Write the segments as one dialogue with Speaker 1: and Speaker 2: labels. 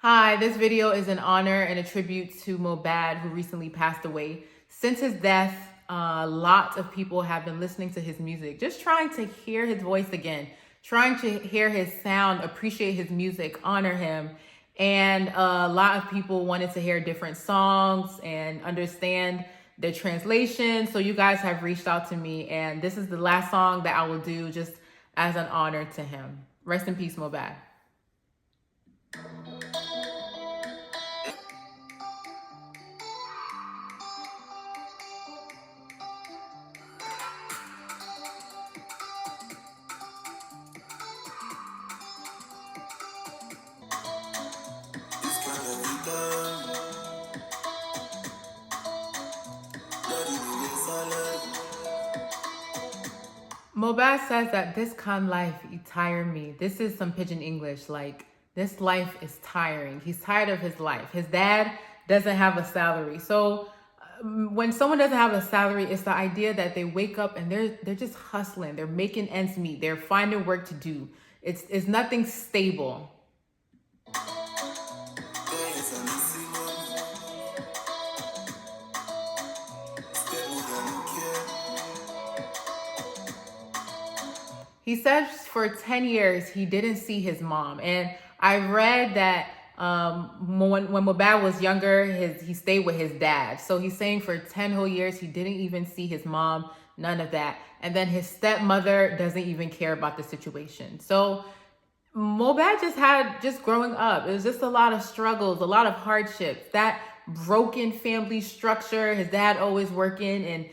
Speaker 1: Hi, this video is an honor and a tribute to Mohbad, who recently passed away. Since his death, a lot of people have been listening to his music, just trying to hear his voice again, trying to hear his sound, appreciate his music, honor him. And a lot of people wanted to hear different songs and understand the translation. So you guys have reached out to me, and this is the last song that I will do just as an honor to him. Rest in peace, Mohbad. Mohbad says that this kind of life, it tire me. This is some pidgin English. Like, this life is tiring. He's tired of his life. His dad doesn't have a salary. So when someone doesn't have a salary, it's the idea that they wake up and they're just hustling. They're making ends meet. They're finding work to do. It's nothing stable. He said for 10 years he didn't see his mom. And I read that when Mohbad was younger, he stayed with his dad. So he's saying for 10 whole years he didn't even see his mom, none of that. And then his stepmother doesn't even care about the situation. So Mohbad just growing up, it was just a lot of struggles, a lot of hardships, that broken family structure, his dad always working, and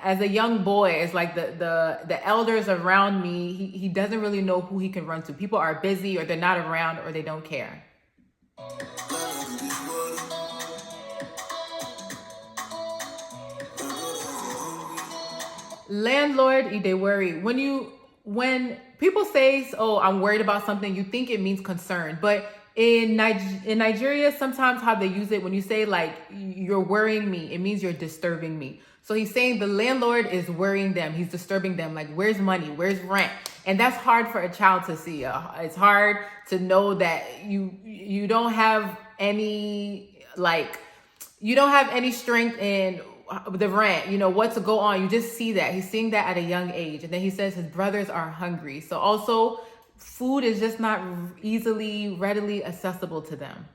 Speaker 1: as a young boy, it's like the elders around me, he doesn't really know who he can run to. People are busy, or they're not around, or they don't care. Landlord, they worry. When people say, "Oh, I'm worried about something," you think it means concern. But in Nigeria, sometimes how they use it, when you say like, "You're worrying me," it means you're disturbing me. So he's saying the landlord is worrying them. He's disturbing them. Like, where's money? Where's rent? And that's hard for a child to see. It's hard to know that you don't have any, like, you don't have any strength in the rent, what to go on. You just see that. He's seeing that at a young age. And then he says his brothers are hungry. So also food is just not readily accessible to them.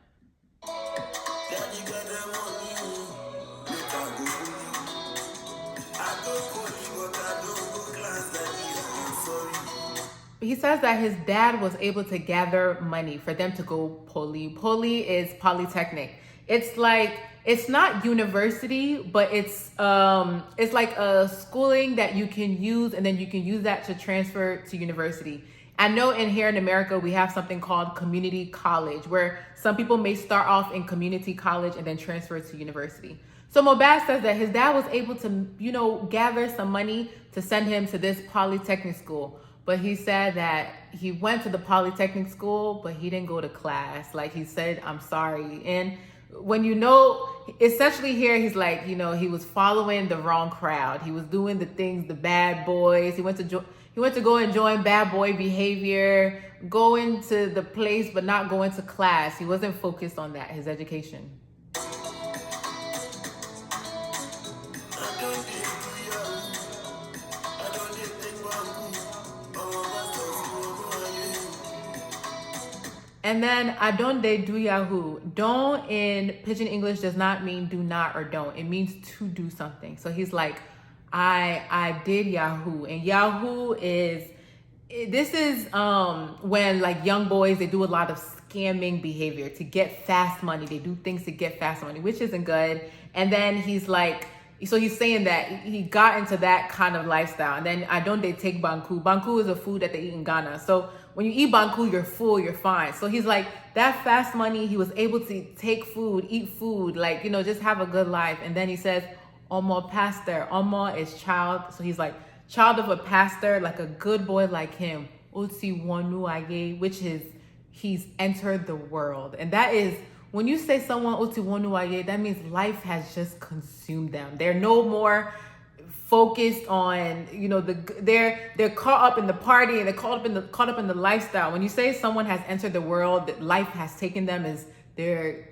Speaker 1: He says that his dad was able to gather money for them to go poly. Poly is polytechnic. It's like, it's not university, but it's like a schooling that you can use, and then you can use that to transfer to university. I know here in America, we have something called community college, where some people may start off in community college and then transfer to university. So Mohbad says that his dad was able to, gather some money to send him to this polytechnic school. But he said that he went to the polytechnic school, but he didn't go to class. Like, he said, "I'm sorry." And when essentially here, he's like, he was following the wrong crowd. He was doing the things, the bad boys. He went to go and join bad boy behavior, going to the place, but not going to class. He wasn't focused on that, his education. And then "Adon de do Yahoo." Don't in pidgin English does not mean do not or don't. It means to do something. So he's like, I did Yahoo. And Yahoo is when like young boys, they do a lot of scamming behavior to get fast money. They do things to get fast money, which isn't good. And then he's like, so he's saying that he got into that kind of lifestyle. And then "Adon they take banku." Banku is a food that they eat in Ghana. So when you eat banku, you're full, you're fine. So he's like, that fast money, he was able to take food, eat food, like, just have a good life. And then he says, "Omo pastor." Omo is child. So he's like, child of a pastor, like a good boy like him. Oti wonu aye, which is he's entered the world. And that is, when you say someone oti wonu aye, that means life has just consumed them. They're no more focused on, they're caught up in the party, and they're caught up in the lifestyle. When you say someone has entered the world, that life has taken them, is they're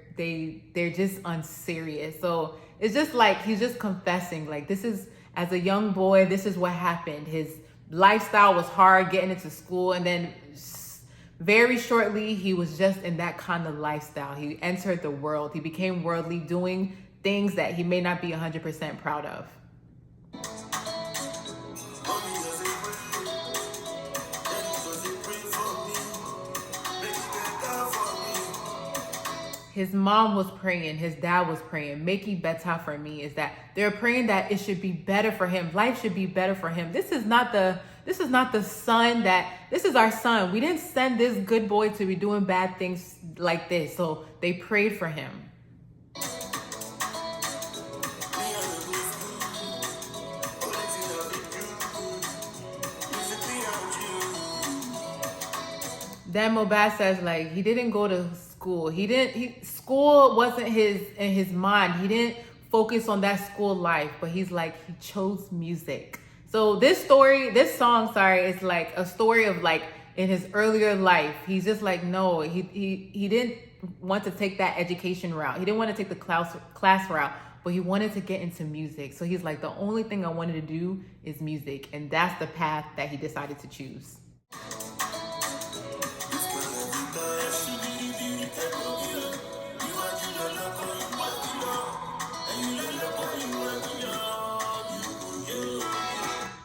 Speaker 1: just unserious. So it's just like he's just confessing, like, this is, as a young boy, this is what happened. His lifestyle was hard getting into school, and then very shortly he was just in that kind of lifestyle. He entered the world. He became worldly, doing things that he may not be 100% proud of. His mom was praying, his dad was praying, make it better for me. Is that they're praying that it should be better for him. Life should be better for him. This is not the son this is our son. We didn't send this good boy to be doing bad things like this. So they prayed for him. Then Mohbad says, like, he didn't go to school. School wasn't in his mind. He didn't focus on that school life, but he's like, he chose music. So this song, is like a story of, like, in his earlier life. He's just like, no, he didn't want to take that education route. He didn't want to take the class route, but he wanted to get into music. So he's like, the only thing I wanted to do is music. And that's the path that he decided to choose.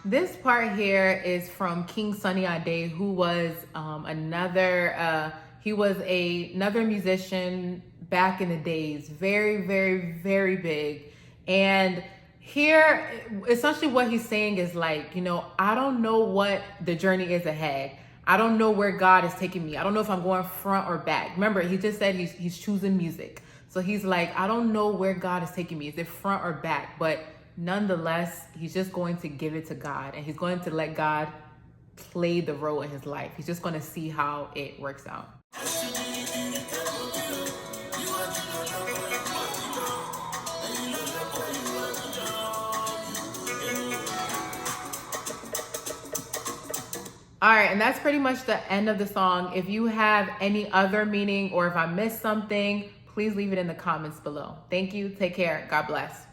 Speaker 1: This part here is from King Sunny Ade, who was another musician back in the days, very, very, very big. And here, essentially what he's saying is like, I don't know what the journey is ahead. I don't know where God is taking me. I don't know if I'm going front or back. Remember, he just said he's choosing music. So he's like, I don't know where God is taking me. Is it front or back? But nonetheless, he's just going to give it to God, and he's going to let God play the role in his life. He's just going to see how it works out. All right, and that's pretty much the end of the song. If you have any other meaning, or if I missed something, please leave it in the comments below. Thank you. Take care. God bless.